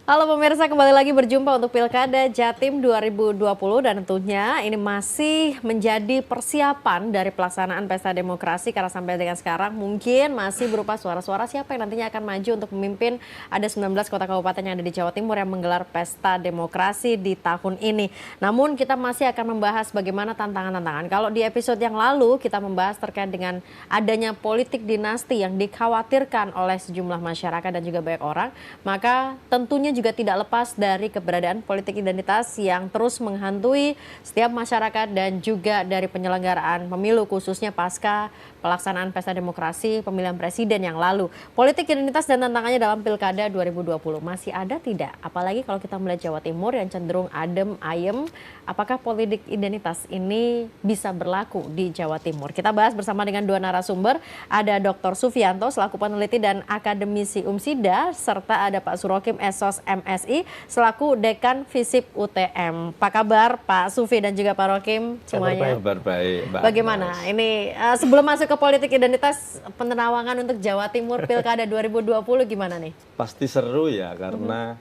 Halo pemirsa, kembali lagi berjumpa untuk Pilkada Jatim 2020 dan tentunya ini masih menjadi persiapan dari pelaksanaan pesta demokrasi karena sampai dengan sekarang mungkin masih berupa suara-suara siapa yang nantinya akan maju untuk memimpin ada 19 kota kabupaten yang ada di Jawa Timur yang menggelar pesta demokrasi di tahun ini. Namun kita masih akan membahas bagaimana tantangan-tantangan. Kalau di episode yang lalu kita membahas terkait dengan adanya politik dinasti yang dikhawatirkan oleh sejumlah masyarakat dan juga banyak orang, maka tentunya juga tidak lepas dari keberadaan politik identitas yang terus menghantui setiap masyarakat dan juga dari penyelenggaraan pemilu khususnya pasca pelaksanaan pesta demokrasi pemilihan presiden yang lalu. Politik identitas dan tantangannya dalam Pilkada 2020 masih ada tidak? Apalagi kalau kita melihat Jawa Timur yang cenderung adem ayem, apakah politik identitas ini bisa berlaku di Jawa Timur? Kita bahas bersama dengan dua narasumber, ada Dr. Sufianto selaku peneliti dan akademisi UMSIDA, serta ada Pak Surokim Esos MSI selaku Dekan FISIP UTM. Apa kabar Pak Sufi dan juga Pak Rokim semuanya? Kabar baik, Mbak. Bagaimana? Ini sebelum masuk ke politik identitas, penerawangan untuk Jawa Timur Pilkada 2020 gimana nih? Pasti seru ya karena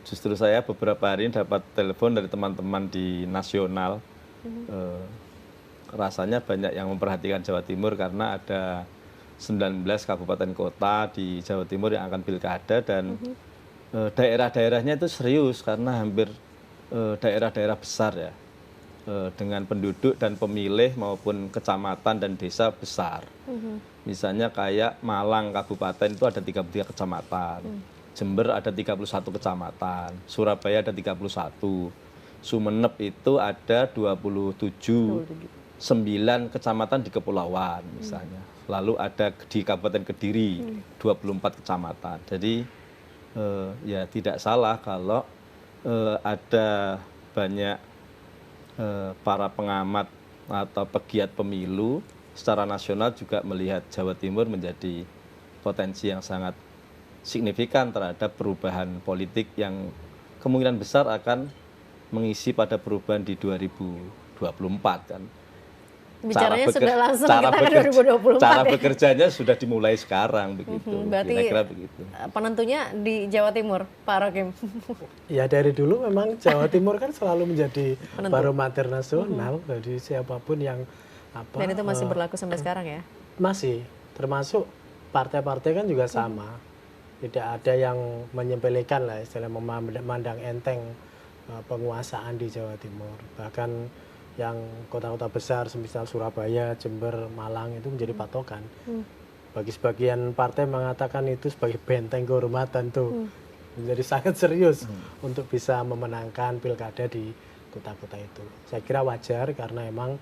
justru saya beberapa hari ini dapat telepon dari teman-teman di nasional. Rasanya banyak yang memperhatikan Jawa Timur karena ada 19 kabupaten kota di Jawa Timur yang akan pilkada dan daerah-daerahnya itu serius karena hampir daerah-daerah besar ya, dengan penduduk dan pemilih maupun kecamatan dan desa besar. Misalnya kayak Malang Kabupaten itu ada 33 kecamatan, Jember ada 31 kecamatan, Surabaya ada 31, Sumeneb itu ada 27, 9 kecamatan di kepulauan misalnya. Lalu ada di Kabupaten Kediri 24 kecamatan. Jadi ya tidak salah kalau ada banyak para pengamat atau pegiat pemilu secara nasional juga melihat Jawa Timur menjadi potensi yang sangat signifikan terhadap perubahan politik yang kemungkinan besar akan mengisi pada perubahan di 2024 kan. Bicaranya sudah langsung kita ke 2024 cara ya? bekerjanya sudah dimulai sekarang begitu. Berarti Kira-kira begitu. Penentunya di Jawa Timur, Pak Rokim. Ya dari dulu memang Jawa Timur kan selalu menjadi barometer nasional, jadi siapapun yang apa. Dan itu masih berlaku sampai sekarang ya? Masih, termasuk partai-partai kan juga sama. Tidak ada yang menyepelekan lah, istilah memandang enteng penguasaan di Jawa Timur. Bahkan yang kota-kota besar semisal Surabaya, Jember, Malang itu menjadi patokan. Bagi sebagian partai mengatakan itu sebagai benteng kehormatan tuh. Menjadi sangat serius untuk bisa memenangkan pilkada di kota-kota itu. Saya kira wajar karena memang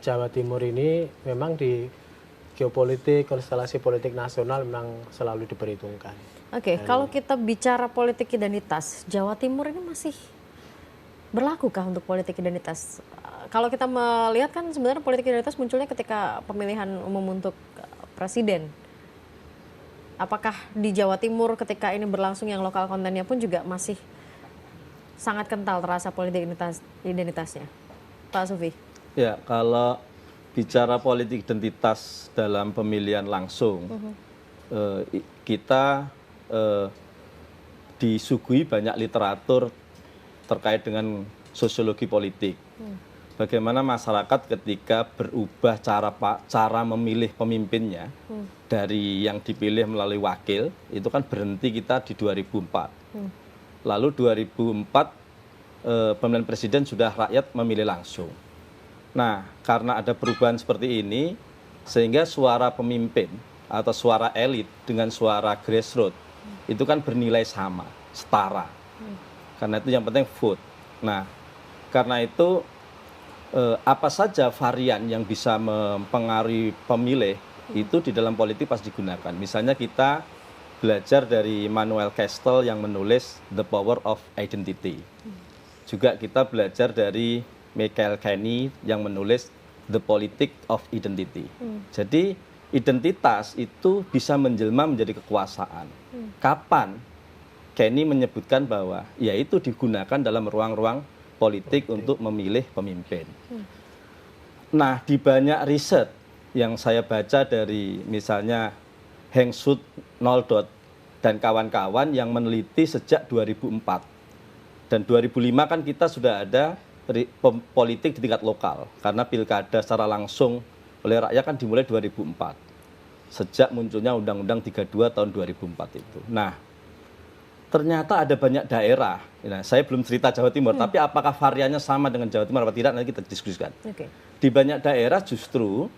Jawa Timur ini memang di geopolitik, konstelasi politik nasional memang selalu diperhitungkan. Oke, kalau kita bicara politik identitas, Jawa Timur ini masih berlakukah untuk politik identitas? Kalau kita melihat kan sebenarnya politik identitas munculnya ketika pemilihan umum untuk presiden. Apakah di Jawa Timur ketika ini berlangsung yang lokal kontennya pun juga masih sangat kental terasa politik identitasnya? Pak Sufi? Ya, kalau bicara politik identitas dalam pemilihan langsung, kita disuguhi banyak literatur terkait dengan sosiologi politik. Bagaimana masyarakat ketika berubah cara memilih pemimpinnya dari yang dipilih melalui wakil, itu kan berhenti kita di 2004. Lalu 2004 pemilihan presiden sudah rakyat memilih langsung. Nah, karena ada perubahan seperti ini, sehingga suara pemimpin atau suara elit dengan suara grassroots itu kan bernilai sama, setara. Karena itu yang penting vote. Nah, karena itu apa saja varian yang bisa mempengaruhi pemilih itu di dalam politik pasti digunakan. Misalnya kita belajar dari Manuel Castells yang menulis The Power of Identity. Juga kita belajar dari Michael Kenny yang menulis The Politics of Identity. Jadi identitas itu bisa menjelma menjadi kekuasaan. Kapan? Kenny menyebutkan bahwa yaitu digunakan dalam ruang-ruang politik untuk memilih pemimpin. Nah, di banyak riset yang saya baca dari misalnya Heng Sud Noldot dan kawan-kawan yang meneliti sejak 2004. Dan 2005 kan kita sudah ada politik di tingkat lokal, karena pilkada secara langsung oleh rakyat kan dimulai 2004. Sejak munculnya Undang-Undang 32 tahun 2004 itu. Nah, ternyata ada banyak daerah, nah, saya belum cerita Jawa Timur, tapi apakah variannya sama dengan Jawa Timur atau tidak, nanti kita diskusikan. Di banyak daerah justru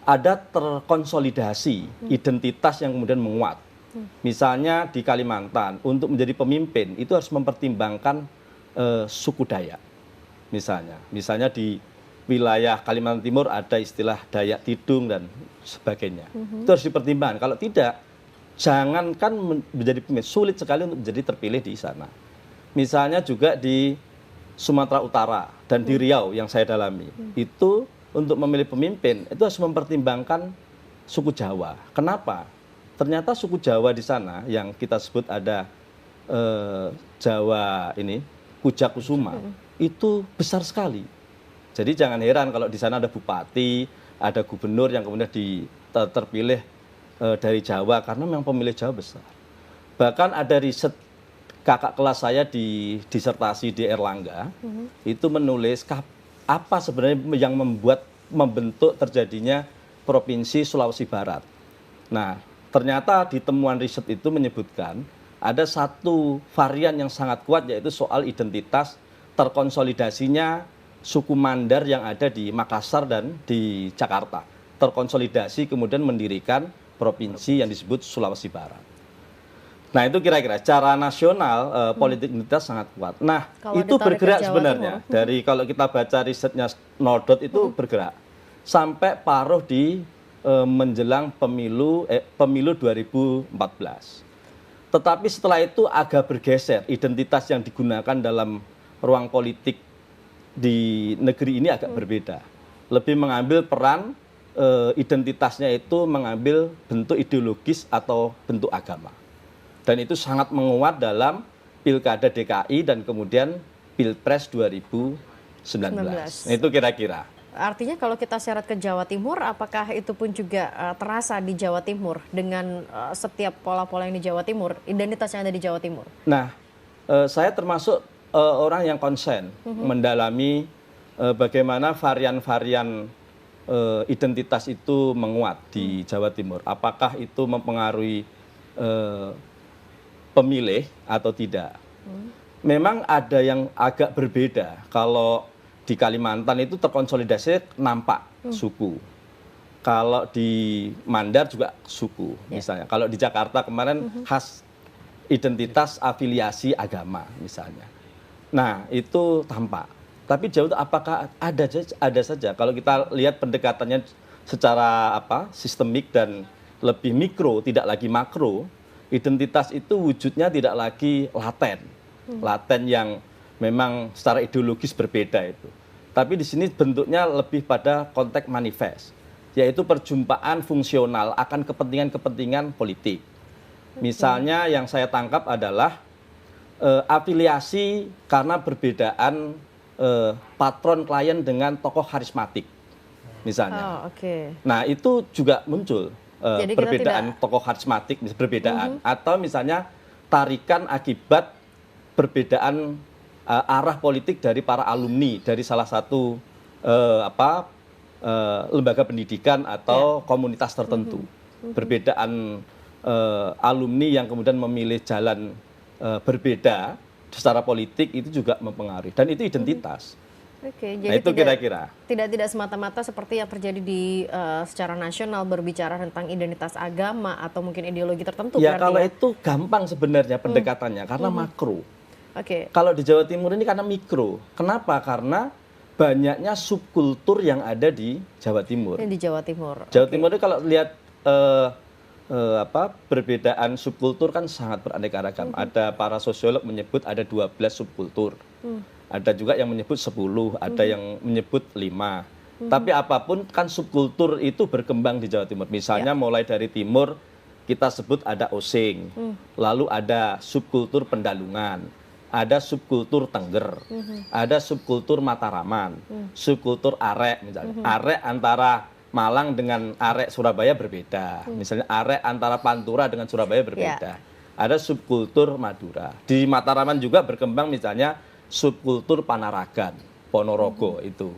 ada terkonsolidasi identitas yang kemudian menguat. Misalnya di Kalimantan, untuk menjadi pemimpin itu harus mempertimbangkan suku Dayak. Misalnya di wilayah Kalimantan Timur ada istilah Dayak Tidung dan sebagainya. Itu harus dipertimbangkan. Kalau tidak, jangankan menjadi pemimpin, sulit sekali untuk menjadi terpilih di sana. Misalnya juga di Sumatera Utara dan di Riau yang saya dalami, itu untuk memilih pemimpin itu harus mempertimbangkan suku Jawa. Kenapa? Ternyata suku Jawa di sana yang kita sebut ada Jawa ini, Kujakusuma, itu besar sekali. Jadi jangan heran kalau di sana ada bupati, ada gubernur yang kemudian terpilih dari Jawa, karena memang pemilih Jawa besar. Bahkan ada riset kakak kelas saya di disertasi di Erlangga, itu menulis apa sebenarnya yang membentuk terjadinya Provinsi Sulawesi Barat. Nah, ternyata di temuan riset itu menyebutkan ada satu varian yang sangat kuat, yaitu soal identitas terkonsolidasinya suku Mandar yang ada di Makassar dan di Jakarta. Terkonsolidasi kemudian mendirikan provinsi yang disebut Sulawesi Barat. Nah, itu kira-kira cara nasional politik identitas sangat kuat. Nah, kalau itu bergerak sebenarnya. Dari kalau kita baca risetnya Nordot itu bergerak sampai paruh di menjelang pemilu 2014. Tetapi setelah itu agak bergeser, identitas yang digunakan dalam ruang politik di negeri ini agak berbeda. Lebih mengambil peran identitasnya itu mengambil bentuk ideologis atau bentuk agama. Dan itu sangat menguat dalam Pilkada DKI dan kemudian Pilpres 2019. Nah, itu kira-kira. Artinya kalau kita syarat ke Jawa Timur, apakah itu pun juga terasa di Jawa Timur dengan setiap pola-pola yang di Jawa Timur, identitas yang ada di Jawa Timur? Nah, saya termasuk orang yang konsen mendalami bagaimana varian-varian identitas itu menguat di Jawa Timur. Apakah itu mempengaruhi pemilih atau tidak? Memang ada yang agak berbeda. Kalau di Kalimantan itu terkonsolidasi nampak suku. Kalau di Mandar juga suku, misalnya. Kalau di Jakarta kemarin khas identitas afiliasi agama, misalnya. Nah, itu tampak. Tapi Jawa itu apakah ada saja? Kalau kita lihat pendekatannya secara sistemik dan lebih mikro, tidak lagi makro, identitas itu wujudnya tidak lagi laten. Laten yang memang secara ideologis berbeda itu. Tapi di sini bentuknya lebih pada konteks manifest, yaitu perjumpaan fungsional akan kepentingan-kepentingan politik. Misalnya yang saya tangkap adalah afiliasi karena perbedaan patron klien dengan tokoh karismatik, misalnya. Nah, itu juga muncul perbedaan tokoh karismatik, perbedaan. Atau misalnya tarikan akibat perbedaan arah politik dari para alumni dari salah satu lembaga pendidikan atau komunitas tertentu. Perbedaan alumni yang kemudian memilih jalan berbeda secara politik itu juga mempengaruhi, dan itu identitas. Jadi nah, itu kira-kira tidak semata-mata seperti yang terjadi di secara nasional berbicara tentang identitas agama atau mungkin ideologi tertentu. Ya, kalau itu gampang sebenarnya pendekatannya karena makro. Kalau di Jawa Timur ini karena mikro. Kenapa? Karena banyaknya subkultur yang ada di Jawa Timur. Di Jawa Timur. Jawa Timur itu kalau lihat perbedaan subkultur kan sangat beraneka ragam. Ada para sosiolog menyebut ada 12 subkultur. Ada juga yang menyebut 10, ada yang menyebut 5. Tapi apapun kan subkultur itu berkembang di Jawa Timur. Misalnya mulai dari timur kita sebut ada Osing. Lalu ada subkultur Pendalungan. Ada subkultur Tengger, ada subkultur Mataraman, subkultur Arek misalnya. Arek antara Malang dengan Arek Surabaya berbeda. Misalnya Arek antara Pantura dengan Surabaya berbeda. ada subkultur Madura. Di Mataraman juga berkembang misalnya subkultur Panaragan, Ponorogo itu.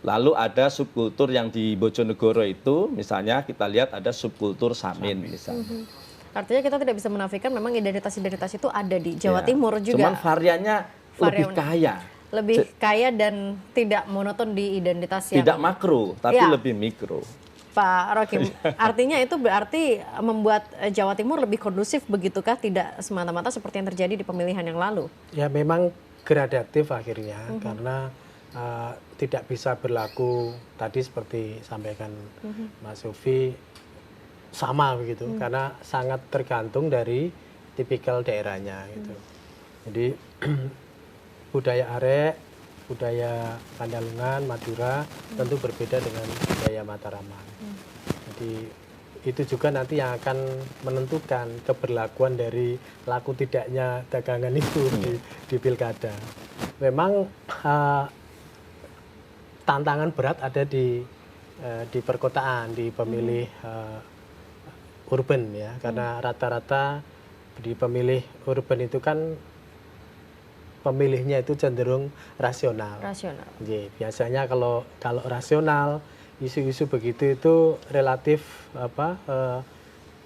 Lalu ada subkultur yang di Bojonegoro itu, misalnya kita lihat ada subkultur Samin misalnya. Artinya kita tidak bisa menafikan memang identitas-identitas itu ada di Jawa Ya. Timur juga. Cuman variannya lebih kaya. Lebih kaya dan tidak monoton di identitas yang Tidak makro, tapi Ya. lebih mikro. Pak Rokim. Artinya itu berarti membuat Jawa Timur lebih kondusif begitukah? Tidak semata-mata seperti yang terjadi di pemilihan yang lalu? Ya memang gradatif akhirnya karena tidak bisa berlaku tadi seperti sampaikan Mas Sufi sama begitu karena sangat tergantung dari tipikal daerahnya gitu. Jadi budaya Arek, budaya Pandalungan, Madura tentu berbeda dengan budaya Mataraman. Jadi itu juga nanti yang akan menentukan keberlakuan dari laku tidaknya dagangan itu di pilkada. Memang tantangan berat ada di perkotaan, di pemilih urban ya, karena rata-rata di pemilih urban itu kan pemilihnya itu cenderung rasional. Rasional. Jadi, biasanya kalau rasional isu-isu begitu itu relatif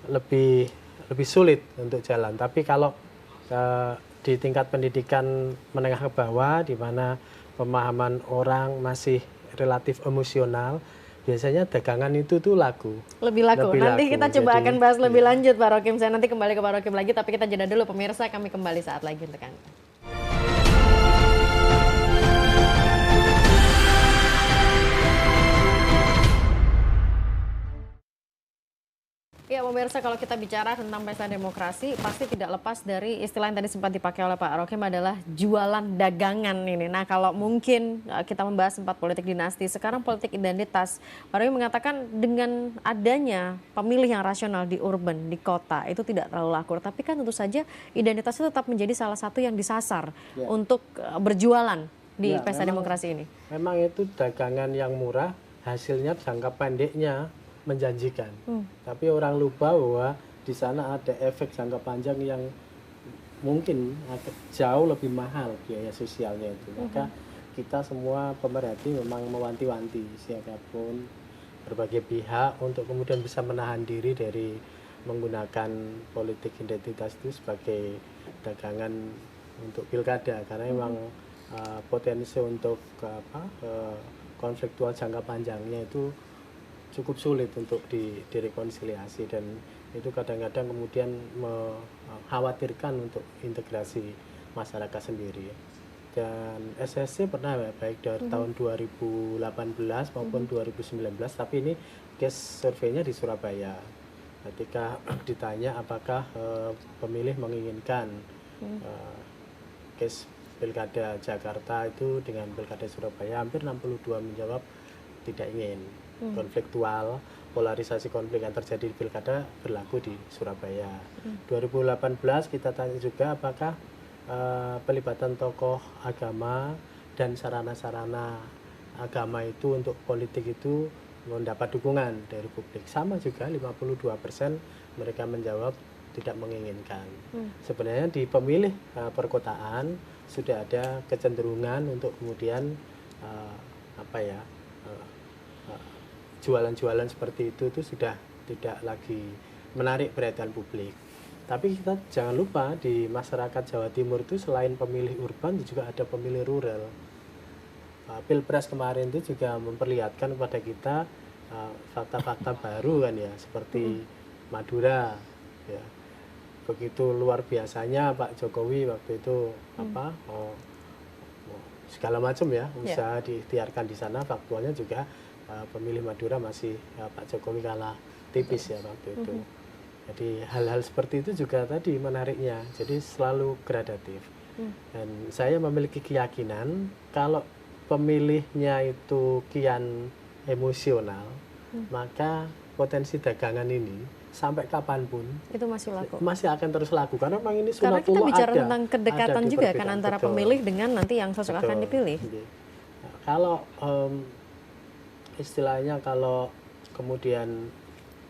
lebih sulit untuk jalan. Tapi kalau di tingkat pendidikan menengah ke bawah di mana pemahaman orang masih relatif emosional, biasanya dagangan itu tuh laku. Lebih laku. Nanti kita coba akan bahas lebih iya. lanjut Pak Rokim. Saya nanti kembali ke Pak Rokim lagi, tapi kita jeda dulu pemirsa. Kami kembali saat lagi untuk Anda. Ya pemirsa, kalau kita bicara tentang pesta demokrasi pasti tidak lepas dari istilah yang tadi sempat dipakai oleh Pak Rokim adalah jualan dagangan ini. Nah kalau mungkin kita membahas sempat politik dinasti, sekarang politik identitas. Pak Rokim mengatakan dengan adanya pemilih yang rasional di urban, di kota itu tidak terlalu laku. Tapi kan tentu saja identitas itu tetap menjadi salah satu yang disasar untuk berjualan di pesta demokrasi ini. Memang itu dagangan yang murah, hasilnya jangka pendeknya menjanjikan. Tapi orang lupa bahwa di sana ada efek jangka panjang yang mungkin jauh lebih mahal biaya sosialnya itu. Maka kita semua pemerhati memang mewanti-wanti siapapun berbagai pihak untuk kemudian bisa menahan diri dari menggunakan politik identitas itu sebagai dagangan untuk pilkada, karena memang potensi untuk konfliktual jangka panjangnya itu cukup sulit untuk direkonsiliasi, dan itu kadang-kadang kemudian mengkhawatirkan untuk integrasi masyarakat sendiri. Dan SSC pernah baik dari tahun 2018 maupun 2019, tapi ini case surveinya di Surabaya. Ketika ditanya apakah pemilih menginginkan case pilkada Jakarta itu dengan pilkada Surabaya, hampir 62 menjawab tidak ingin. Konfliktual, polarisasi konflik yang terjadi di pilkada berlaku di Surabaya. 2018 kita tanya juga apakah pelibatan tokoh agama dan sarana-sarana agama itu untuk politik itu mendapat dukungan dari publik. Sama juga 52% mereka menjawab tidak menginginkan. Sebenarnya di pemilih perkotaan sudah ada kecenderungan untuk kemudian jualan-jualan seperti itu sudah tidak lagi menarik perhatian publik. Tapi kita jangan lupa di masyarakat Jawa Timur itu selain pemilih urban juga ada pemilih rural. Pilpres kemarin itu juga memperlihatkan kepada kita fakta-fakta baru kan ya, seperti Madura ya. Begitu luar biasanya Pak Jokowi waktu itu segala macam ya usaha diikhtiarkan di sana, faktualnya juga pemilih Madura masih Pak Jokowi kalah tipis ya waktu itu. Jadi hal-hal seperti itu juga tadi menariknya, jadi selalu gradatif. Dan saya memiliki keyakinan kalau pemilihnya itu kian emosional, maka potensi dagangan ini sampai kapanpun itu masih laku. Masih akan terus laku, karena memang ini karena kita bicara ada, tentang kedekatan juga kan antara betul. Pemilih dengan nanti yang sosok akan dipilih. Nah, kalau istilahnya kalau kemudian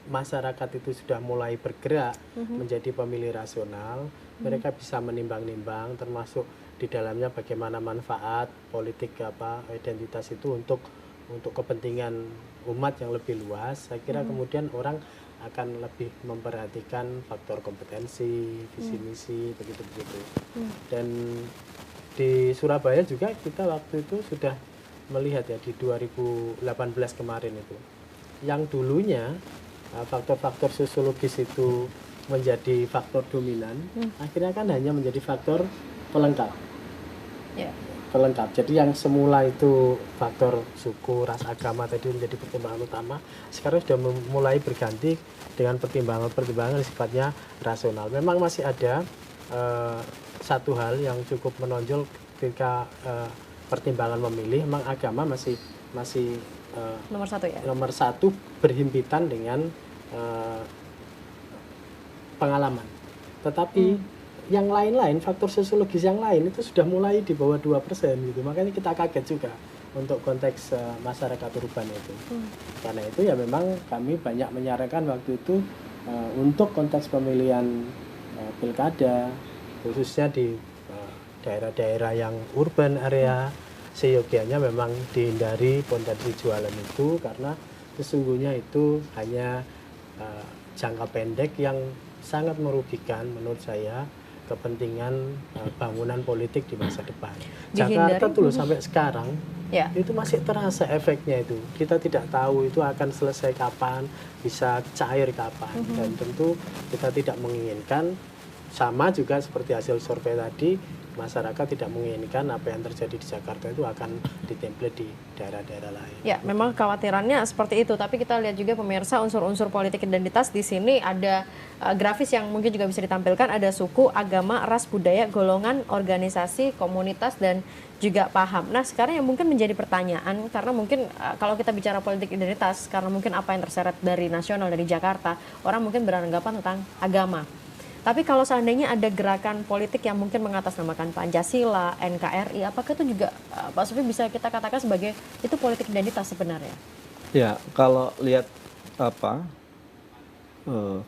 masyarakat itu sudah mulai bergerak menjadi pemilih rasional, mereka bisa menimbang-nimbang, termasuk di dalamnya bagaimana manfaat politik identitas itu untuk kepentingan umat yang lebih luas. Saya kira kemudian orang akan lebih memperhatikan faktor kompetensi, visi misi, begitu-begitu. Dan di Surabaya juga kita waktu itu sudah melihat ya di 2018 kemarin itu, yang dulunya faktor-faktor sosiologis itu menjadi faktor dominan, akhirnya kan hanya menjadi faktor pelengkap. Pelengkap. Jadi yang semula itu faktor suku, ras, agama tadi menjadi pertimbangan utama, sekarang sudah mulai berganti dengan pertimbangan-pertimbangan sifatnya rasional. Memang masih ada satu hal yang cukup menonjol ketika pertimbangan memilih, memang agama masih Nomor satu ya? nomor satu, berhimpitan dengan pengalaman. Tetapi yang lain-lain, faktor sosiologis yang lain itu sudah mulai di bawah 2% gitu. Makanya kita kaget juga untuk konteks masyarakat urban itu. Karena itu ya memang kami banyak menyarankan waktu itu untuk konteks pemilihan pilkada, khususnya di daerah-daerah yang urban area, seyogianya memang dihindari potensi jualan itu, karena sesungguhnya itu hanya jangka pendek yang sangat merugikan menurut saya kepentingan bangunan politik di masa depan. Jakarta tuh sampai sekarang itu masih terasa efeknya itu. Kita tidak tahu itu akan selesai kapan, bisa cair kapan. Dan tentu kita tidak menginginkan, sama juga seperti hasil survei tadi, masyarakat tidak menginginkan apa yang terjadi di Jakarta itu akan ditemplate di daerah-daerah lain. Ya, memang kekhawatirannya seperti itu. Tapi kita lihat juga pemirsa, unsur-unsur politik identitas di sini ada grafis yang mungkin juga bisa ditampilkan. Ada suku, agama, ras, budaya, golongan, organisasi, komunitas, dan juga paham. Nah, sekarang yang mungkin menjadi pertanyaan, karena mungkin kalau kita bicara politik identitas, karena mungkin apa yang terseret dari nasional, dari Jakarta, orang mungkin beranggapan tentang agama. Tapi kalau seandainya ada gerakan politik yang mungkin mengatasnamakan Pancasila, NKRI, apakah itu juga Pak Sufi bisa kita katakan sebagai itu politik identitas sebenarnya? Ya, kalau lihat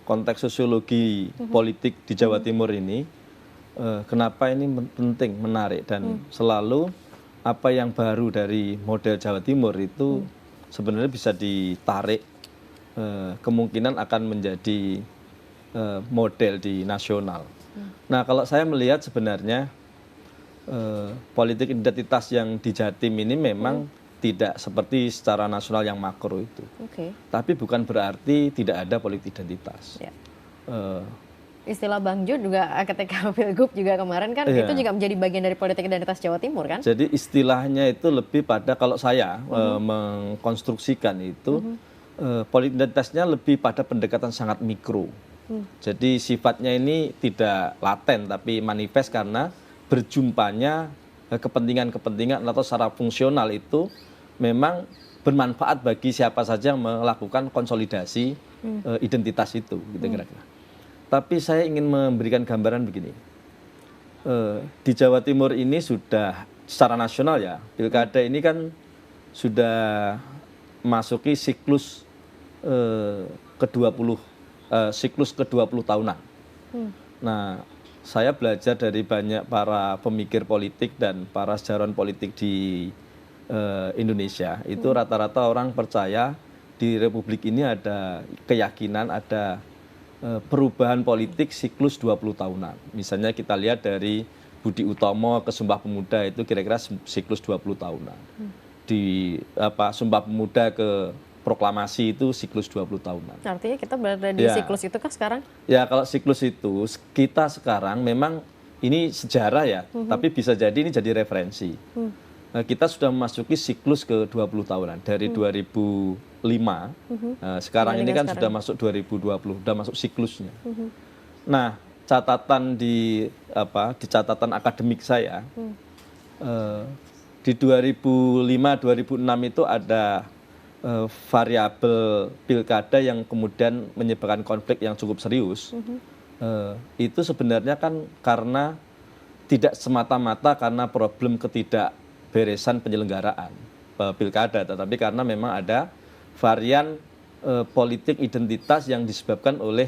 konteks sosiologi politik di Jawa Timur ini, kenapa ini penting, menarik, dan selalu apa yang baru dari model Jawa Timur itu sebenarnya bisa ditarik, kemungkinan akan menjadi model di nasional. Nah, kalau saya melihat sebenarnya politik identitas yang di Jatim ini memang tidak seperti secara nasional yang makro itu. Tapi bukan berarti tidak ada politik identitas. Istilah Bang Jo juga ketika Pilgub juga kemarin kan itu juga menjadi bagian dari politik identitas Jawa Timur kan? Jadi istilahnya itu lebih pada, kalau saya mengkonstruksikan itu, politik identitasnya lebih pada pendekatan sangat mikro. Jadi sifatnya ini tidak laten tapi manifest karena berjumpanya kepentingan-kepentingan atau secara fungsional itu memang bermanfaat bagi siapa saja yang melakukan konsolidasi identitas itu, gitu kira-kira. Tapi saya ingin memberikan gambaran begini. Di Jawa Timur ini sudah secara nasional ya, pilkada ini kan sudah masuki siklus siklus ke-20 tahunan. Nah, saya belajar dari banyak para pemikir politik dan para sejarawan politik di Indonesia. Itu rata-rata orang percaya di Republik ini ada keyakinan ada perubahan politik siklus 20 tahunan. Misalnya kita lihat dari Budi Utomo ke Sumpah Pemuda itu kira-kira siklus 20 tahunan. Di Sumpah Pemuda ke proklamasi itu siklus 20 tahunan. Artinya kita berada di siklus itu kah sekarang? Ya, kalau siklus itu kita sekarang memang ini sejarah ya, tapi bisa jadi ini jadi referensi. Kita sudah memasuki siklus ke 20 tahunan dari 2005. Sekarang ini kan sudah masuk 2020, sudah masuk siklusnya. Nah, catatan di catatan akademik saya di 2005-2006 itu ada variabel pilkada yang kemudian menyebabkan konflik yang cukup serius. Itu sebenarnya kan karena tidak semata-mata karena problem ketidakberesan penyelenggaraan pilkada, tetapi karena memang ada varian politik identitas yang disebabkan oleh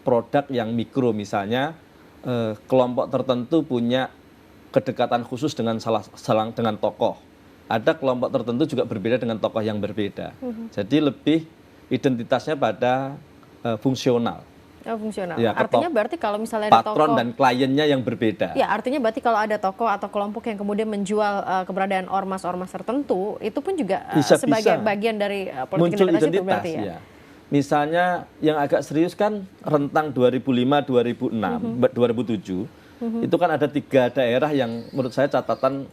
produk yang mikro, misalnya kelompok tertentu punya kedekatan khusus dengan dengan tokoh. Ada kelompok tertentu juga berbeda dengan tokoh yang berbeda. Jadi lebih identitasnya pada fungsional. Oh, fungsional. Ya, Artinya berarti kalau misalnya ada patron tokoh, dan kliennya yang berbeda. ya artinya berarti kalau ada tokoh atau kelompok yang kemudian menjual keberadaan ormas-ormas tertentu, itu pun juga sebagai bagian dari politik muncul identitas itu identitas, berarti ya. Misalnya yang agak serius kan rentang 2005, 2006, 2007, itu kan ada 3 daerah yang menurut saya catatan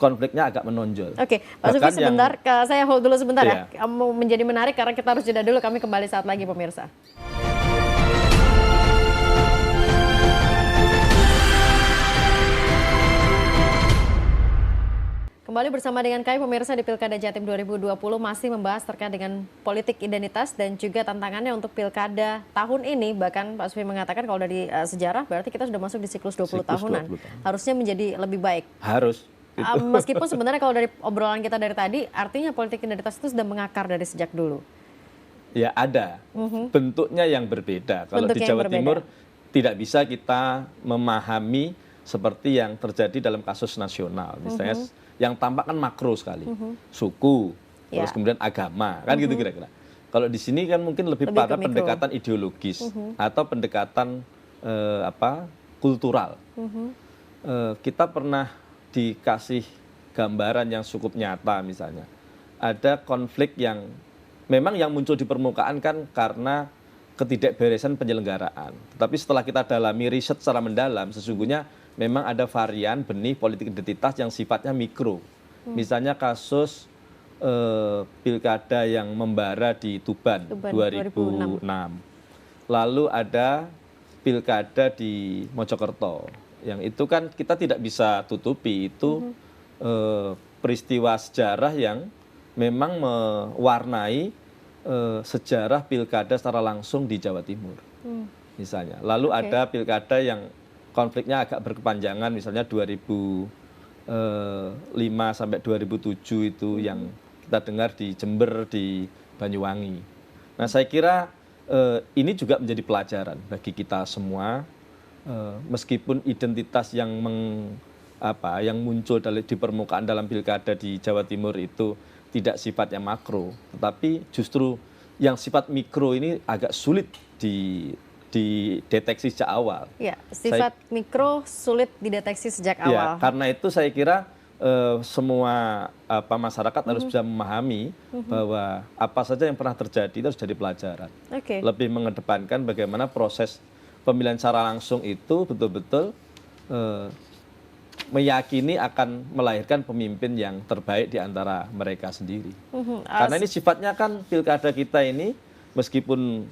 konfliknya agak menonjol. Oke, Pak Sufi sebentar, saya hold dulu sebentar ya. Mau menjadi menarik karena kita harus jeda dulu, kami kembali saat lagi pemirsa. Kembali bersama dengan kami pemirsa di Pilkada Jatim 2020 masih membahas terkait dengan politik identitas dan juga tantangannya untuk Pilkada tahun ini. Bahkan Pak Sufi mengatakan kalau dari sejarah berarti kita sudah masuk di siklus 20 tahunan. 20 tahun. Harusnya menjadi lebih baik. Harus. Meskipun sebenarnya kalau dari obrolan kita dari tadi, artinya politik identitas itu sudah mengakar dari sejak dulu. Ya ada, bentuknya yang berbeda. Kalau di Jawa Timur tidak bisa kita memahami seperti yang terjadi dalam kasus nasional. Misalnya yang tampak kan makro sekali, suku, terus kemudian agama, kan gitu kira-kira. Kalau di sini kan mungkin lebih pada pendekatan ideologis atau pendekatan kultural. Kita pernah dikasih gambaran yang cukup nyata, misalnya ada konflik yang memang yang muncul di permukaan kan karena ketidakberesan penyelenggaraan. Tetapi setelah kita dalami riset secara mendalam, sesungguhnya memang ada varian benih politik identitas yang sifatnya mikro. Misalnya kasus pilkada yang membara di Tuban 2006. Lalu ada pilkada di Mojokerto. Yang itu kan kita tidak bisa tutupi, itu peristiwa sejarah yang memang mewarnai sejarah pilkada secara langsung di Jawa Timur. Misalnya. Lalu ada pilkada yang konfliknya agak berkepanjangan, misalnya 2005 sampai 2007 itu yang kita dengar di Jember, di Banyuwangi. Nah, saya kira ini juga menjadi pelajaran bagi kita semua, meskipun identitas yang muncul di permukaan dalam pilkada di Jawa Timur itu tidak sifatnya makro, tetapi justru yang sifat mikro ini agak sulit dideteksi sejak awal. Ya, sifat mikro sulit dideteksi sejak awal. Karena itu saya kira semua masyarakat harus bisa memahami bahwa apa saja yang pernah terjadi itu harus jadi pelajaran. Lebih mengedepankan bagaimana proses pemilihan secara langsung itu betul-betul meyakini akan melahirkan pemimpin yang terbaik di antara mereka sendiri. Karena ini sifatnya kan pilkada kita ini meskipun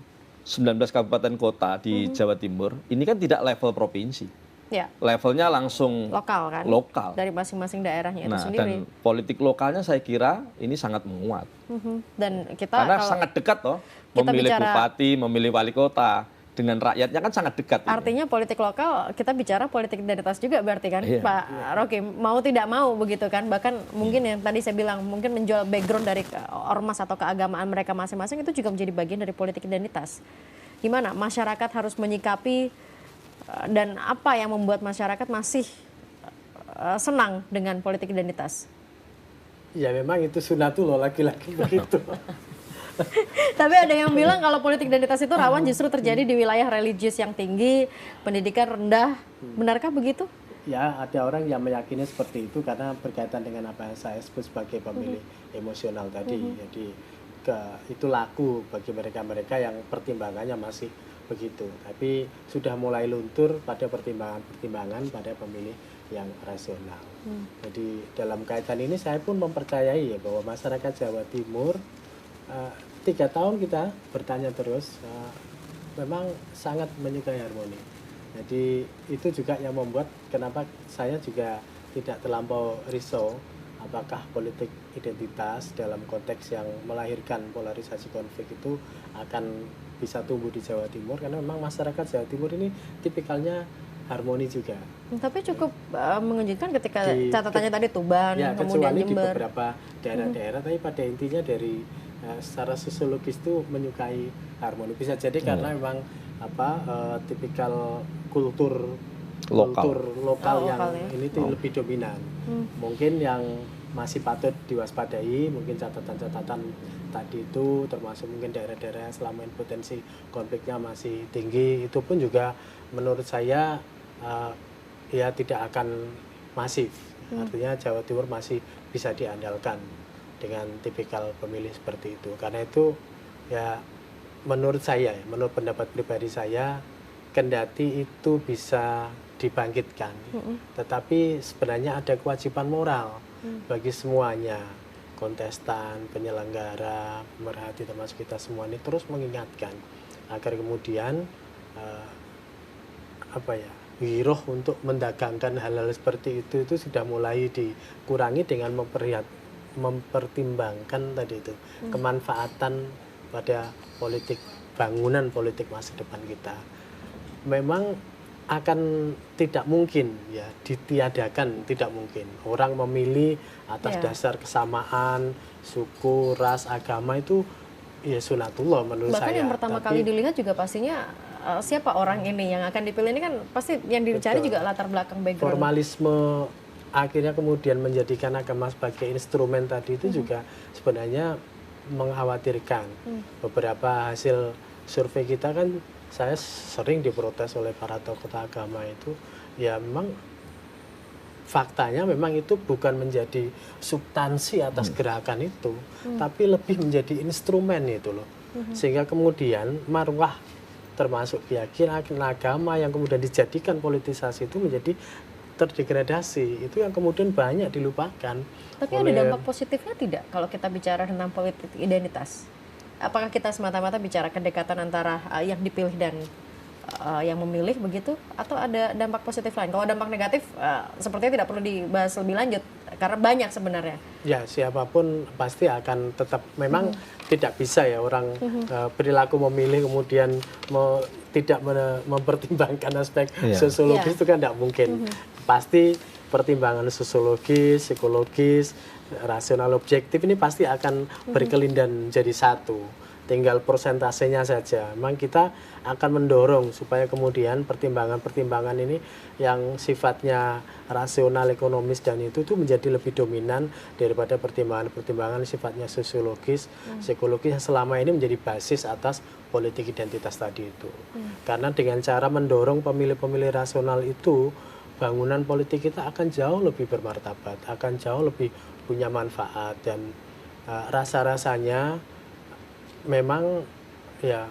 19 kabupaten kota di Jawa Timur, ini kan tidak level provinsi. Ya. Levelnya langsung lokal kan? Lokal. Dari masing-masing daerahnya itu sendiri. Dan politik lokalnya saya kira ini sangat menguat. Dan kita karena sangat dekat toh, memilih bupati, memilih wali kota. Dengan rakyatnya kan sangat dekat. Artinya politik lokal, kita bicara politik identitas juga berarti kan, Pak Rocky, mau tidak mau begitu kan, bahkan mungkin yang tadi saya bilang, mungkin menjual background dari ormas atau keagamaan mereka masing-masing itu juga menjadi bagian dari politik identitas. Gimana masyarakat harus menyikapi dan apa yang membuat masyarakat masih senang dengan politik identitas? Ya memang itu sunatullah laki-laki begitu. Tapi ada yang bilang kalau politik identitas itu rawan justru terjadi di wilayah religius yang tinggi, pendidikan rendah. Benarkah begitu? Ya, ada orang yang meyakini seperti itu karena berkaitan dengan apa yang saya sebut sebagai pemilih emosional tadi. Jadi itu laku bagi mereka-mereka yang pertimbangannya masih begitu. Tapi sudah mulai luntur pada pertimbangan-pertimbangan pada pemilih yang rasional. Jadi dalam kaitan ini saya pun mempercayai ya bahwa masyarakat Jawa Timur 3 tahun kita bertanya terus, memang sangat menyukai harmoni. Jadi itu juga yang membuat kenapa saya juga tidak terlampau risau apakah politik identitas dalam konteks yang melahirkan polarisasi konflik itu akan bisa tumbuh di Jawa Timur, karena memang masyarakat Jawa Timur ini tipikalnya harmoni juga. Tapi cukup mengejutkan ketika catatannya tadi Tuban, kemudian kecuali Jember. Di beberapa daerah-daerah, tapi pada intinya dari secara sosiologis itu menyukai harmoni. Bisa jadi karena memang tipikal kultur lokal yang lokal ya. ini tuh lebih dominan. Mungkin yang masih patut diwaspadai, mungkin catatan-catatan tadi itu termasuk mungkin daerah-daerah yang selama ini potensi konfliknya masih tinggi, itu pun juga menurut saya ya tidak akan masif. Artinya Jawa Timur masih bisa diandalkan dengan tipikal pemilih seperti itu. Karena itu ya menurut saya, menurut pendapat pribadi saya, kendati itu bisa dibangkitkan, tetapi sebenarnya ada kewajiban moral bagi semuanya, kontestan, penyelenggara, pemerhati, termasuk kita semua ini terus mengingatkan agar kemudian giroh untuk mendagangkan hal-hal seperti itu sudah mulai dikurangi dengan mempertimbangkan tadi itu kemanfaatan pada bangunan politik masa depan kita. Memang akan tidak mungkin ya ditiadakan, tidak mungkin orang memilih atas dasar kesamaan suku, ras, agama, itu ya sunatullah menurut bahkan saya. yang pertama kali dilihat juga pastinya siapa orang ini yang akan dipilih, ini kan pasti yang dicari juga latar belakang background. Formalisme akhirnya kemudian menjadikan agama sebagai instrumen tadi itu juga sebenarnya mengkhawatirkan. Beberapa hasil survei kita kan saya sering diprotes oleh para tokoh agama itu, ya memang faktanya memang itu bukan menjadi substansi atas gerakan itu, tapi lebih menjadi instrumen itu loh. Sehingga kemudian marwah termasuk keyakinan agama yang kemudian dijadikan politisasi itu menjadi terdegradasi. Itu yang kemudian banyak dilupakan. Tapi ada dampak positifnya tidak kalau kita bicara tentang politik identitas? Apakah kita semata-mata bicara kedekatan antara yang dipilih dan yang memilih begitu, atau ada dampak positif lain? Kalau dampak negatif sepertinya tidak perlu dibahas lebih lanjut karena banyak sebenarnya. Ya, siapapun pasti akan tetap memang tidak bisa ya orang perilaku memilih kemudian tidak mempertimbangkan aspek sosiologis itu kan tidak mungkin. Pasti pertimbangan sosiologis, psikologis, rasional, objektif ini pasti akan berkelindan jadi satu. Tinggal persentasenya saja. Memang kita akan mendorong supaya kemudian pertimbangan-pertimbangan ini yang sifatnya rasional, ekonomis dan itu menjadi lebih dominan daripada pertimbangan-pertimbangan sifatnya sosiologis, psikologis yang selama ini menjadi basis atas politik identitas tadi itu. Karena dengan cara mendorong pemilih-pemilih rasional itu, bangunan politik kita akan jauh lebih bermartabat, akan jauh lebih punya manfaat, dan rasa-rasanya memang ya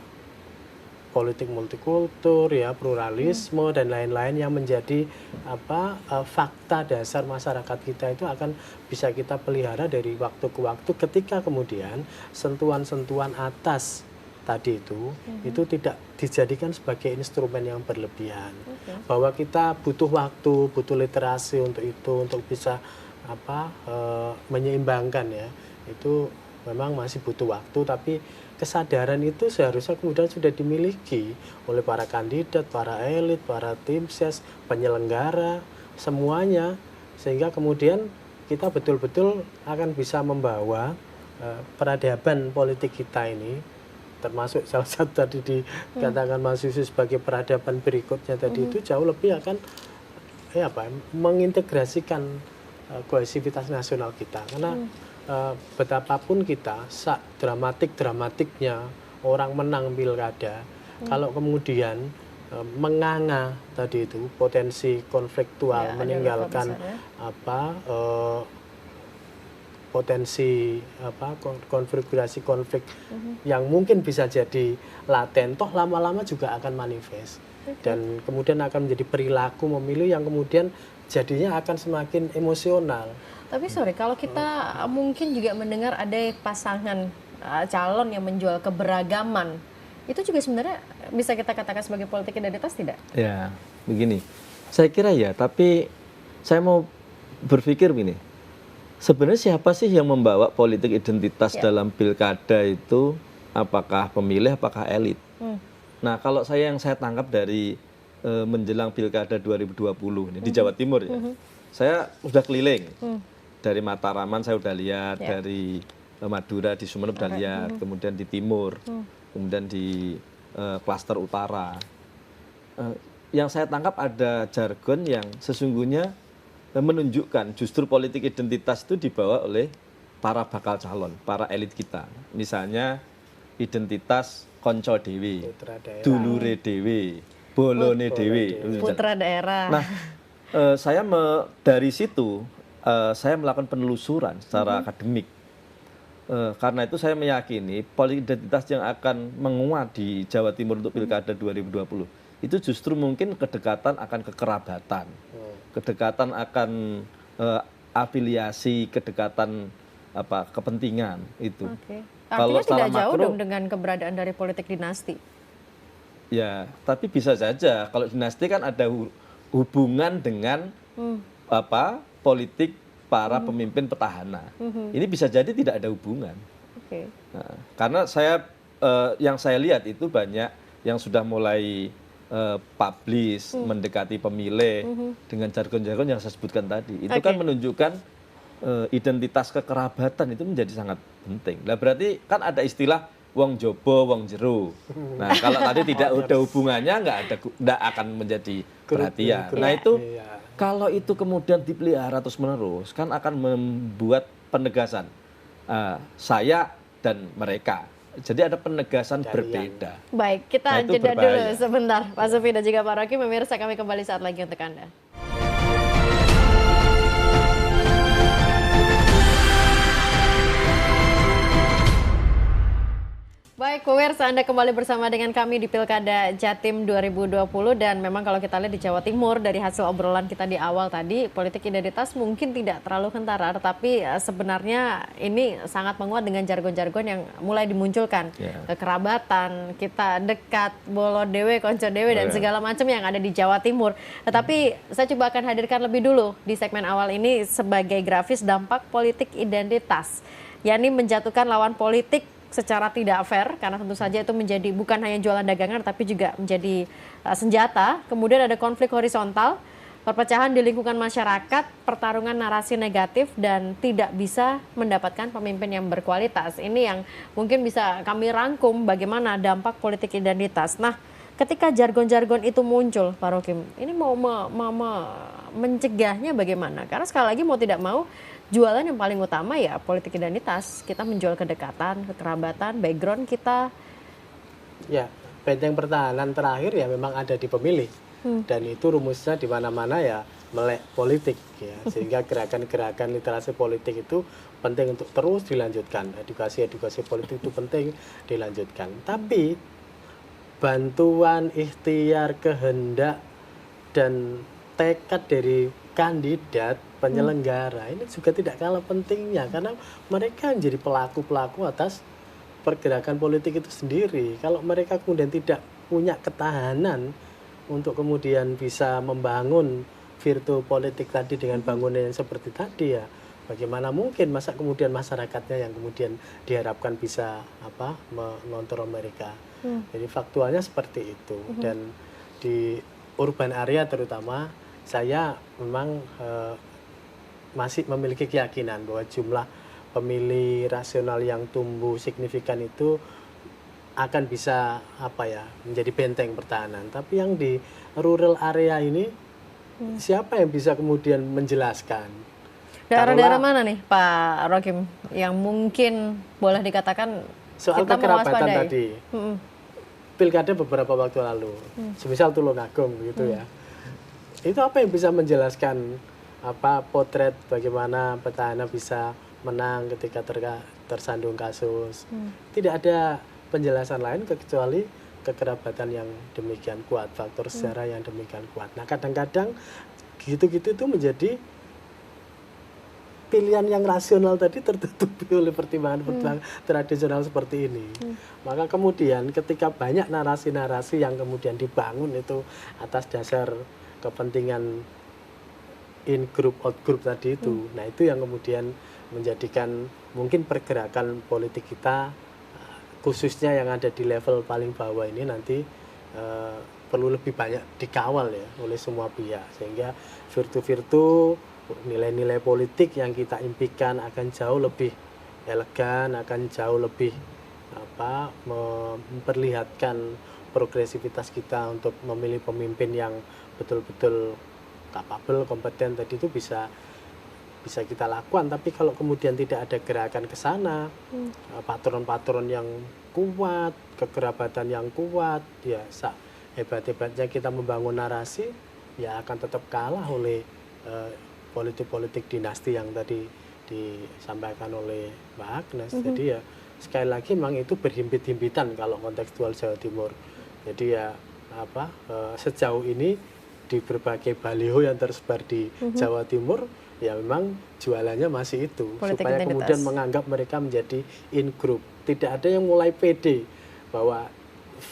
politik multikultur ya, pluralisme dan lain-lain yang menjadi fakta dasar masyarakat kita itu akan bisa kita pelihara dari waktu ke waktu ketika kemudian sentuhan-sentuhan atas tadi itu tidak dijadikan sebagai instrumen yang berlebihan. Bahwa kita butuh waktu, butuh literasi untuk itu, untuk bisa menyeimbangkan ya, itu memang masih butuh waktu, tapi kesadaran itu seharusnya kemudian sudah dimiliki oleh para kandidat, para elit, para tim ses, penyelenggara, semuanya, sehingga kemudian kita betul-betul akan bisa membawa peradaban politik kita ini, termasuk salah satu tadi dikatakan Mas Yusuf sebagai peradaban berikutnya tadi itu jauh lebih akan mengintegrasikan kohesivitas nasional kita. Karena betapapun kita dramatiknya orang menang pilkada, kalau kemudian menganga tadi itu potensi konfliktual, meninggalkan potensi konfigurasi konflik yang mungkin bisa jadi laten, toh lama-lama juga akan manifest dan kemudian akan menjadi perilaku memilih yang kemudian jadinya akan semakin emosional. Tapi kalau kita mungkin juga mendengar ada pasangan calon yang menjual keberagaman, itu juga sebenarnya bisa kita katakan sebagai politik identitas tidak? Ya, begini, saya kira ya, tapi saya mau berpikir begini, sebenarnya siapa sih yang membawa politik identitas dalam pilkada itu? Apakah pemilih, apakah elit? Nah, kalau yang saya tangkap dari menjelang pilkada 2020 ini di Jawa Timur ya, saya sudah keliling. Dari Mataraman saya sudah lihat, dari Madura, di Sumeneb dan lihat, kemudian di timur, kemudian di klaster utara. Yang saya tangkap ada jargon yang sesungguhnya menunjukkan justru politik identitas itu dibawa oleh para bakal calon, para elit kita. Misalnya identitas konco dewi, Putra daerah. dulure dewi, bolone dewi. Putra daerah. Nah, dari situ saya melakukan penelusuran secara akademik. Karena itu saya meyakini politik identitas yang akan menguat di Jawa Timur untuk Pilkada 2020 itu justru mungkin kedekatan akan kekerabatan, kedekatan akan afiliasi, kedekatan kepentingan itu. Oke. Kalau Artinya tidak secara jauh makro, dong dengan keberadaan dari politik dinasti. ya, tapi bisa saja kalau dinasti kan ada hubungan dengan politik para pemimpin petahana. Ini bisa jadi tidak ada hubungan. Oke. Nah, karena yang saya lihat itu banyak yang sudah mulai publish, mendekati pemilih dengan jargon-jargon yang saya sebutkan tadi. Itu kan menunjukkan identitas kekerabatan itu menjadi sangat penting. Nah, berarti kan ada istilah wong jobo, wong jero. Nah, kalau tadi tidak ada hubungannya, nggak akan menjadi perhatian. Nah, itu kalau itu kemudian dipelihara terus menerus, kan akan membuat penegasan saya dan mereka. Jadi ada penegasan berbeda. Baik, kita Nah, itu jeda dulu berbahaya. sebentar. Pak Sufi dan juga Pak Rocky, pemirsa kami kembali saat lagi untuk Anda. Baik, pemirsa, Anda kembali bersama dengan kami di Pilkada Jatim 2020 dan memang kalau kita lihat di Jawa Timur dari hasil obrolan kita di awal tadi, politik identitas mungkin tidak terlalu kentara, tetapi sebenarnya ini sangat menguat dengan jargon-jargon yang mulai dimunculkan. Kekerabatan, kita dekat, bolo dewe, konco dewe, dan segala macam yang ada di Jawa Timur. Tetapi saya coba akan hadirkan lebih dulu di segmen awal ini sebagai grafis dampak politik identitas, yakni menjatuhkan lawan politik secara tidak fair, karena tentu saja itu menjadi bukan hanya jualan dagangan tapi juga menjadi senjata. Kemudian ada konflik horizontal, perpecahan di lingkungan masyarakat, pertarungan narasi negatif, dan tidak bisa mendapatkan pemimpin yang berkualitas. Ini yang mungkin bisa kami rangkum bagaimana dampak politik identitas. Nah, ketika jargon-jargon itu muncul, Pak Rokim, ini mau mencegahnya bagaimana? Karena sekali lagi mau tidak mau, jualan yang paling utama ya politik identitas. Kita menjual kedekatan, kekerabatan, background kita. Ya, benteng pertahanan terakhir ya memang ada di pemilih. Dan itu rumusnya di mana-mana ya melek politik ya. Sehingga gerakan-gerakan literasi politik itu penting untuk terus dilanjutkan. Edukasi politik itu penting dilanjutkan. Tapi bantuan, ikhtiar, kehendak, dan tekad dari kandidat penyelenggara ini juga tidak kalah pentingnya, karena mereka menjadi pelaku-pelaku atas pergerakan politik itu sendiri. Kalau mereka kemudian tidak punya ketahanan untuk kemudian bisa membangun virtu politik tadi dengan bangunan yang seperti tadi, ya bagaimana mungkin masa kemudian masyarakatnya yang kemudian diharapkan bisa mengontrol mereka. Jadi faktualnya seperti itu. Dan di urban area terutama saya memang masih memiliki keyakinan bahwa jumlah pemilih rasional yang tumbuh signifikan itu akan bisa menjadi benteng pertahanan. Tapi yang di rural area ini siapa yang bisa kemudian menjelaskan? Daerah-daerah mana nih Pak Rokim yang mungkin boleh dikatakan soal kita kekerabatan mewaspadai? tadi? Pilkada beberapa waktu lalu, semisal Tulungagung gitu ya. Itu apa yang bisa menjelaskan potret bagaimana petahana bisa menang ketika tersandung kasus? Tidak ada penjelasan lain kecuali kekerabatan yang demikian kuat, faktor sejarah yang demikian kuat. Nah, kadang-kadang gitu-gitu itu menjadi pilihan yang rasional tadi tertutupi oleh pertimbangan-pertimbangan tradisional seperti ini. Maka kemudian ketika banyak narasi-narasi yang kemudian dibangun itu atas dasar kepentingan in group out group tadi itu, nah itu yang kemudian menjadikan mungkin pergerakan politik kita khususnya yang ada di level paling bawah ini nanti perlu lebih banyak dikawal ya oleh semua pihak, sehingga virtu-virtu nilai-nilai politik yang kita impikan akan jauh lebih elegan, akan jauh lebih memperlihatkan progresivitas kita untuk memilih pemimpin yang betul-betul kapabel, kompeten tadi itu bisa kita lakukan. Tapi kalau kemudian tidak ada gerakan ke sana, patron-patron yang kuat, kekerabatan yang kuat, ya hebat-hebatnya kita membangun narasi, ya akan tetap kalah oleh politik-politik dinasti yang tadi disampaikan oleh Mbak Agnes. Jadi ya sekali lagi memang itu berhimpit-himpitan kalau kontekstual Jawa Timur. Jadi ya sejauh ini di berbagai baliho yang tersebar di Jawa Timur ya memang jualannya masih itu, politik supaya identitas. kemudian menganggap mereka menjadi in group. Tidak ada yang mulai pede bahwa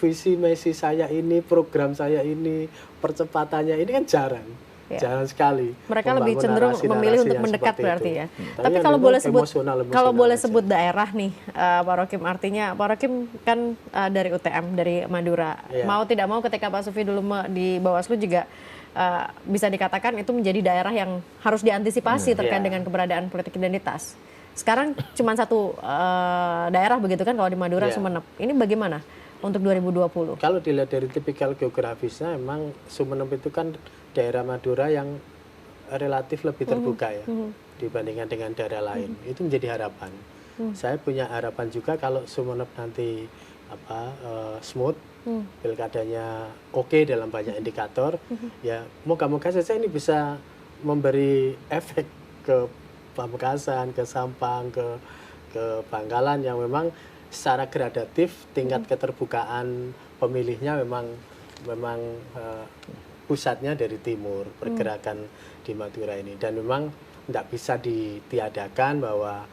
visi misi saya ini, program saya ini, percepatannya ini kan jarang. Jarang sekali. Mereka lebih cenderung memilih untuk mendekat berarti ya. Tapi yang kalau memang boleh sebut daerah nih, Pak Rokim, artinya Pak Rokim kan dari UTM, dari Madura. Mau tidak mau ketika Pak Sufi dulu di Bawaslu juga bisa dikatakan itu menjadi daerah yang harus diantisipasi terkait dengan keberadaan politik identitas. Sekarang cuma satu daerah begitu kan kalau di Madura, Sumeneb. Ini bagaimana untuk 2020? Kalau dilihat dari tipikal geografisnya, memang Sumeneb itu kan daerah Madura yang relatif lebih terbuka ya dibandingkan dengan daerah lain. Itu menjadi harapan. Saya punya harapan juga kalau Sumeneb nanti smooth, pilkadanya oke dalam banyak indikator, ya moga-moga saja ini bisa memberi efek ke Pamekasan, ke Sampang, ke Bangkalan yang memang secara gradatif tingkat keterbukaan pemilihnya memang pusatnya dari timur, pergerakan di Madura ini. Dan memang tidak bisa ditiadakan bahwa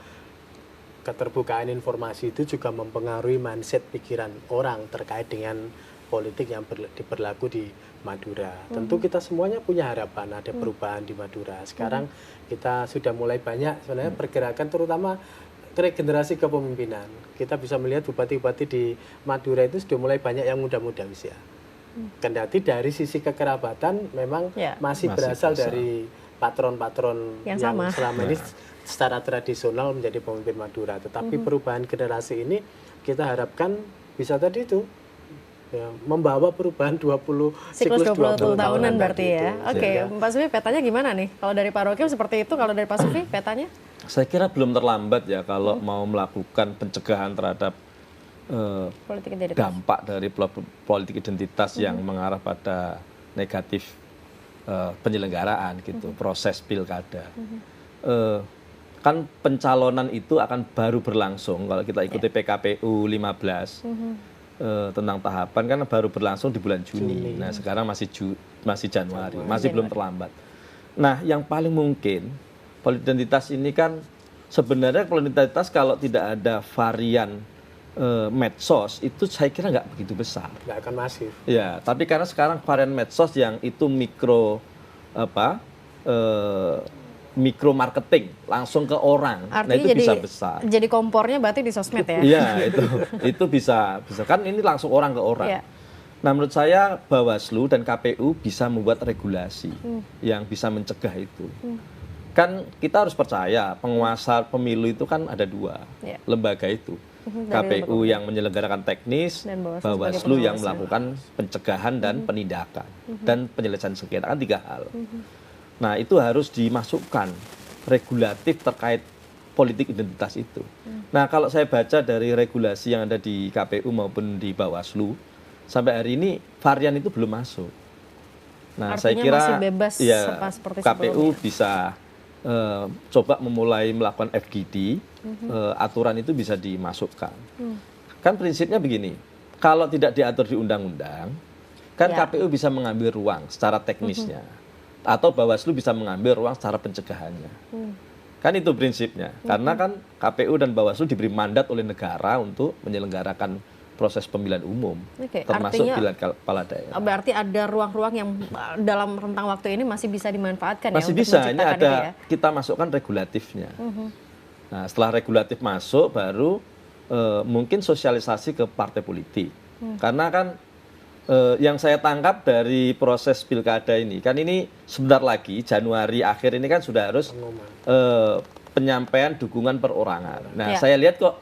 keterbukaan informasi itu juga mempengaruhi mindset pikiran orang terkait dengan politik yang berlaku di Madura. Tentu kita semuanya punya harapan ada perubahan di Madura. Sekarang kita sudah mulai banyak sebenarnya pergerakan, terutama regenerasi kepemimpinan. Kita bisa melihat bupati-bupati di Madura itu sudah mulai banyak yang muda-muda usia. Kendati dari sisi kekerabatan memang masih berasal dari patron-patron yang selama ini secara tradisional menjadi pemimpin Madura. Tetapi perubahan generasi ini kita harapkan bisa tadi itu membawa perubahan siklus 20 tahunan berarti ya. Oke, Ya. Pak Sufi petanya gimana nih? Kalau dari Pak Rokim seperti itu, kalau dari Pak Sufi petanya? Saya kira belum terlambat ya kalau mau melakukan pencegahan terhadap Politik identitas. dampak dari politik identitas yang mengarah pada negatif penyelenggaraan gitu, proses pilkada. Kan pencalonan itu akan baru berlangsung kalau kita ikuti PKPU 15 tentang tahapan kan baru berlangsung di bulan Juni. Nah sekarang masih Januari, masih belum terlambat. Nah yang paling mungkin politik identitas ini kan sebenarnya politik identitas kalau tidak ada varian medsos itu saya kira nggak begitu besar. Nggak akan masif. Ya, tapi karena sekarang varian medsos yang itu mikro marketing langsung ke orang, Artinya nah itu bisa besar. Jadi kompornya berarti di sosmed ya? Iya, itu bisa kan ini langsung orang ke orang. Iya. Nah, menurut saya Bawaslu dan KPU bisa membuat regulasi yang bisa mencegah itu. Kan kita harus percaya penguasa pemilu itu kan ada dua lembaga itu. KPU yang menyelenggarakan teknis, dan Bawaslu yang melakukan pencegahan dan penindakan dan penyelesaian sengketa, kan tiga hal. Nah itu harus dimasukkan regulatif terkait politik identitas itu. Nah kalau saya baca dari regulasi yang ada di KPU maupun di Bawaslu sampai hari ini varian itu belum masuk. Nah artinya saya kira masih bebas ya seperti KPU sebelumnya. bisa coba memulai melakukan FGD, aturan itu bisa dimasukkan. Kan prinsipnya begini, kalau tidak diatur di undang-undang, kan KPU bisa mengambil ruang secara teknisnya, atau Bawaslu bisa mengambil ruang secara pencegahannya. Kan itu prinsipnya, karena kan KPU dan Bawaslu diberi mandat oleh negara untuk menyelenggarakan proses pemilihan umum, termasuk pilihan kepala daerah. Berarti ada ruang-ruang yang dalam rentang waktu ini masih bisa dimanfaatkan masih ya? Masih bisa, ini ada kita masukkan regulatifnya. Nah setelah regulatif masuk, baru mungkin sosialisasi ke partai politik. Karena kan yang saya tangkap dari proses pilkada ini, kan ini sebentar lagi, Januari akhir ini kan sudah harus penyampaian dukungan perorangan. Nah, Ya. saya lihat kok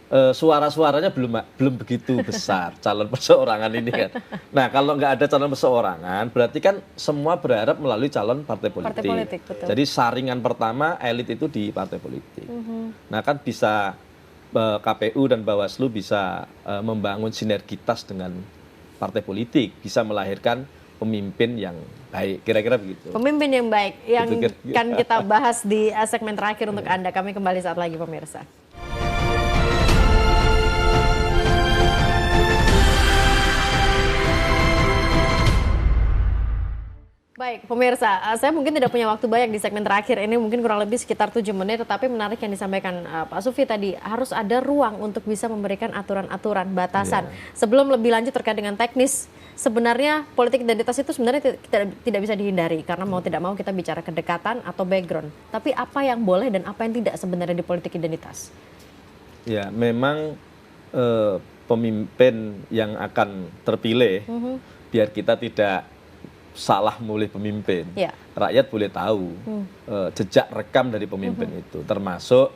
suara-suaranya belum begitu besar calon perseorangan ini kan. Nah, kalau nggak ada calon perseorangan, berarti kan semua berharap melalui calon partai politik. Partai politik, betul. Jadi saringan pertama elit itu di partai politik. Nah, kan bisa KPU dan Bawaslu bisa membangun sinergitas dengan partai politik, bisa melahirkan pemimpin yang baik. Kira-kira begitu. Pemimpin yang baik yang Gitu, kan kita bahas di segmen terakhir untuk Anda. Kami kembali saat lagi pemirsa. Baik, pemirsa, saya mungkin tidak punya waktu banyak di segmen terakhir ini, mungkin kurang lebih sekitar 7 menit, tetapi menarik yang disampaikan Pak Sufi tadi, harus ada ruang untuk bisa memberikan aturan-aturan, batasan. Sebelum lebih lanjut terkait dengan teknis, sebenarnya politik identitas itu sebenarnya tidak bisa dihindari, karena mau tidak mau kita bicara kedekatan atau background. Tapi apa yang boleh dan apa yang tidak sebenarnya di politik identitas? Ya, memang pemimpin yang akan terpilih, biar kita tidak salah memilih pemimpin. Ya. Rakyat boleh tahu jejak rekam dari pemimpin itu, termasuk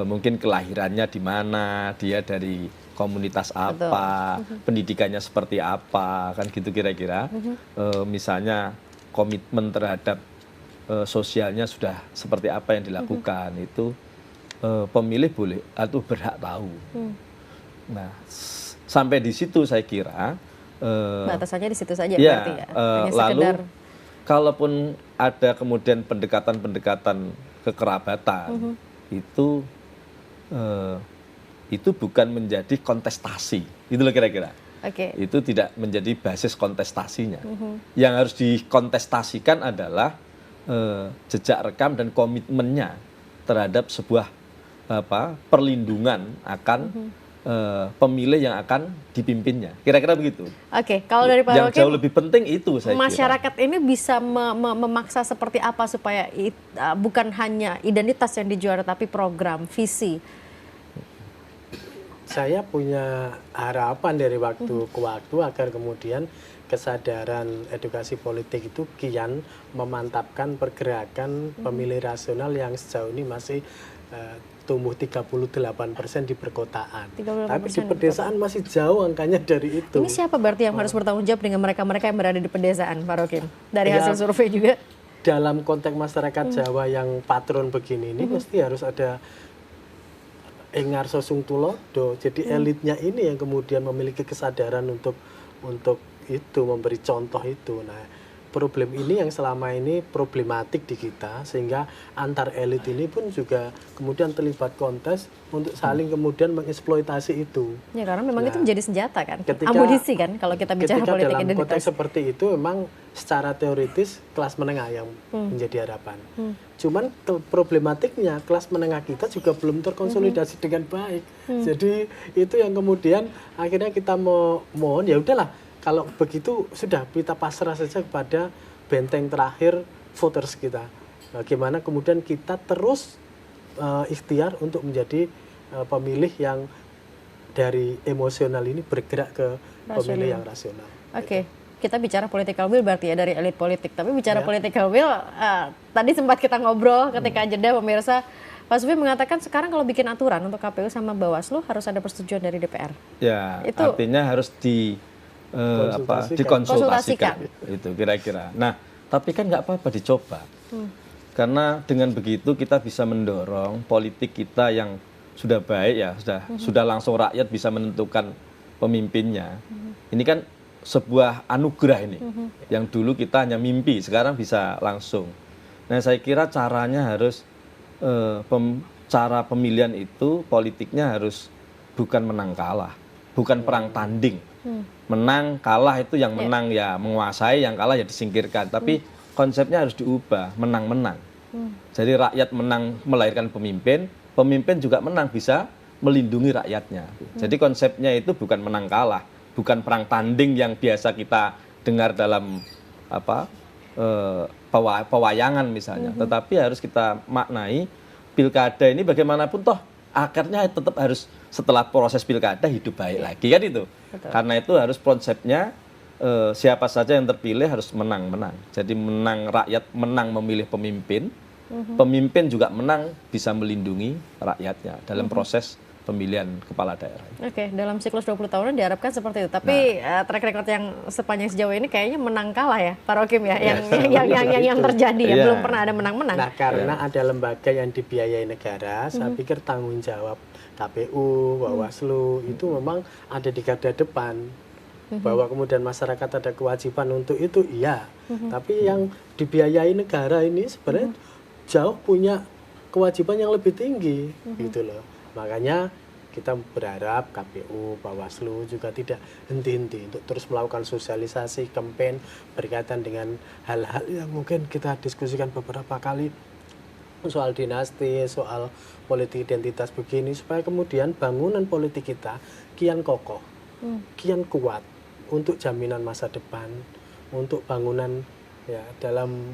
mungkin kelahirannya di mana, dia dari komunitas apa, pendidikannya seperti apa, kan gitu kira-kira. Misalnya komitmen terhadap sosialnya sudah seperti apa yang dilakukan, itu pemilih boleh atau berhak tahu. Nah, sampai di situ saya kira Batasannya di situ saja ya, berarti ya. Hanya lalu sekedar kalaupun ada kemudian pendekatan-pendekatan kekerabatan, itu bukan menjadi kontestasi, itu loh kira-kira. Oke. Itu tidak menjadi basis kontestasinya. Yang harus dikontestasikan adalah jejak rekam dan komitmennya terhadap sebuah perlindungan akan pemilih yang akan dipimpinnya. Kira-kira begitu. Oke, kalau dari Pak Yang Rokim, jauh lebih penting itu saya kira. masyarakat ini bisa memaksa seperti apa supaya bukan hanya identitas yang dijual, tapi program, visi. Saya punya harapan dari waktu ke waktu agar kemudian kesadaran edukasi politik itu kian memantapkan pergerakan pemilih rasional yang sejauh ini masih tumbuh 38% di perkotaan. 38% Tapi di di pedesaan masih jauh angkanya dari itu. Ini siapa berarti yang harus bertanggung jawab dengan mereka-mereka yang berada di pedesaan, Pak Rokim? Dari Ya, hasil survei juga. dalam konteks masyarakat Jawa yang patron begini ini mesti harus ada engar sosung tulodo. Jadi elitnya ini yang kemudian memiliki kesadaran untuk itu memberi contoh itu. Nah, problem ini yang selama ini problematik di kita, sehingga antar elit ini pun juga kemudian terlibat kontes untuk saling kemudian mengeksploitasi itu. Ya karena memang itu menjadi senjata kan, ketika- amunisi kan kalau kita bicara Ketika politik dalam identitas. konteks seperti itu memang secara teoritis kelas menengah yang menjadi harapan. Cuman problematiknya kelas menengah kita juga belum terkonsolidasi dengan baik. Jadi itu yang kemudian akhirnya kita mohon ya udahlah, kalau begitu sudah kita pasrah saja kepada benteng terakhir voters kita. Bagaimana kemudian kita terus ikhtiar untuk menjadi pemilih yang dari emosional ini bergerak ke pemilih yang rasional. Oke, kita bicara political will berarti ya dari elit politik. Tapi bicara Ya. political will, tadi sempat kita ngobrol ketika jeda pemirsa. Pak Sufi mengatakan sekarang kalau bikin aturan untuk KPU sama Bawaslu harus ada persetujuan dari DPR. Ya, Itu- artinya harus dikonsultasikan. Itu kira-kira. Nah, tapi kan nggak apa-apa dicoba. Karena dengan begitu kita bisa mendorong politik kita yang sudah baik ya, sudah langsung rakyat bisa menentukan pemimpinnya. Ini kan sebuah anugerah ini. Yang dulu kita hanya mimpi, sekarang bisa langsung. Nah, saya kira caranya harus cara pemilihan itu politiknya harus bukan menang kalah, bukan perang tanding. Menang kalah itu yang menang ya menguasai, yang kalah ya disingkirkan. Tapi konsepnya harus diubah, menang-menang. Jadi rakyat menang melahirkan pemimpin, pemimpin juga menang bisa melindungi rakyatnya. Jadi konsepnya itu bukan menang kalah, bukan perang tanding yang biasa kita dengar dalam pewayangan misalnya. Tetapi harus kita maknai pilkada ini bagaimanapun toh akhirnya tetap harus setelah proses pilkada hidup baik lagi kan itu. Betul. Karena itu harus konsepnya siapa saja yang terpilih harus menang-menang. Jadi menang rakyat menang memilih pemimpin, pemimpin juga menang bisa melindungi rakyatnya dalam proses pemilihan kepala daerah. Oke, dalam siklus 20 tahunan diharapkan seperti itu. Tapi track record yang sepanjang sejauh ini kayaknya menang kalah ya, Pak Rokim ya, yang terjadi ya, belum pernah ada menang-menang. Nah, karena ada lembaga yang dibiayai negara, saya pikir tanggung jawab KPU, Bawaslu itu memang ada di garda depan. Bahwa kemudian masyarakat ada kewajiban untuk itu, iya. Tapi yang dibiayai negara ini sebenarnya jauh punya kewajiban yang lebih tinggi, gitu loh. Makanya kita berharap KPU, Bawaslu juga tidak henti-henti untuk terus melakukan sosialisasi, campaign berkaitan dengan hal-hal yang mungkin kita diskusikan beberapa kali soal dinasti, soal politik identitas begini, supaya kemudian bangunan politik kita kian kokoh, kian kuat untuk jaminan masa depan, untuk bangunan ya dalam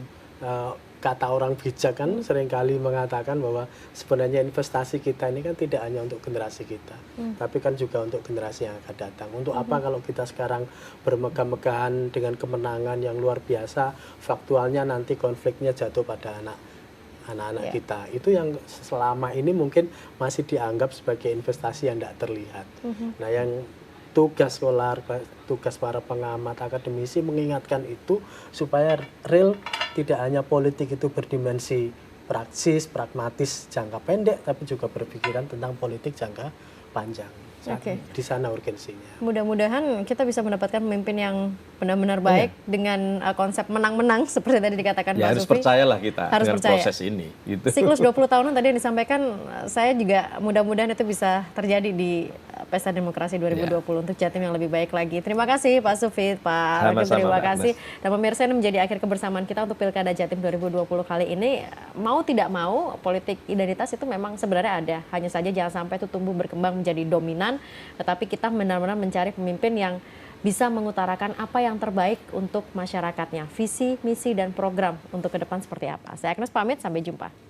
kata orang bijak kan seringkali mengatakan bahwa sebenarnya investasi kita ini kan tidak hanya untuk generasi kita, tapi kan juga untuk generasi yang akan datang. Untuk apa kalau kita sekarang bermegah-megahan dengan kemenangan yang luar biasa, faktualnya nanti konfliknya jatuh pada anak-anak kita. Itu yang selama ini mungkin masih dianggap sebagai investasi yang tidak terlihat. Nah, yang tugas skolar, tugas para pengamat akademisi mengingatkan itu supaya real tidak hanya politik itu berdimensi praksis, pragmatis, jangka pendek, tapi juga berpikiran tentang politik jangka panjang. Di sana urgensinya. Mudah-mudahan kita bisa mendapatkan pemimpin yang benar-benar baik dengan konsep menang-menang seperti tadi dikatakan Pak Sufi. Harus percayalah kita dengan proses ini. Gitu. Siklus 20 tahunan tadi yang disampaikan, saya juga mudah-mudahan itu bisa terjadi di Pesta Demokrasi 2020 untuk Jatim yang lebih baik lagi. Terima kasih Pak Sufi, Pak Rokim, terima kasih. Dan pemirsa, ini menjadi akhir kebersamaan kita untuk Pilkada Jatim 2020 kali ini. Mau tidak mau, politik identitas itu memang sebenarnya ada. Hanya saja jangan sampai itu tumbuh berkembang menjadi dominan, tetapi kita benar-benar mencari pemimpin yang bisa mengutarakan apa yang terbaik untuk masyarakatnya, visi, misi, dan program untuk ke depan seperti apa. Saya Agnes pamit, sampai jumpa.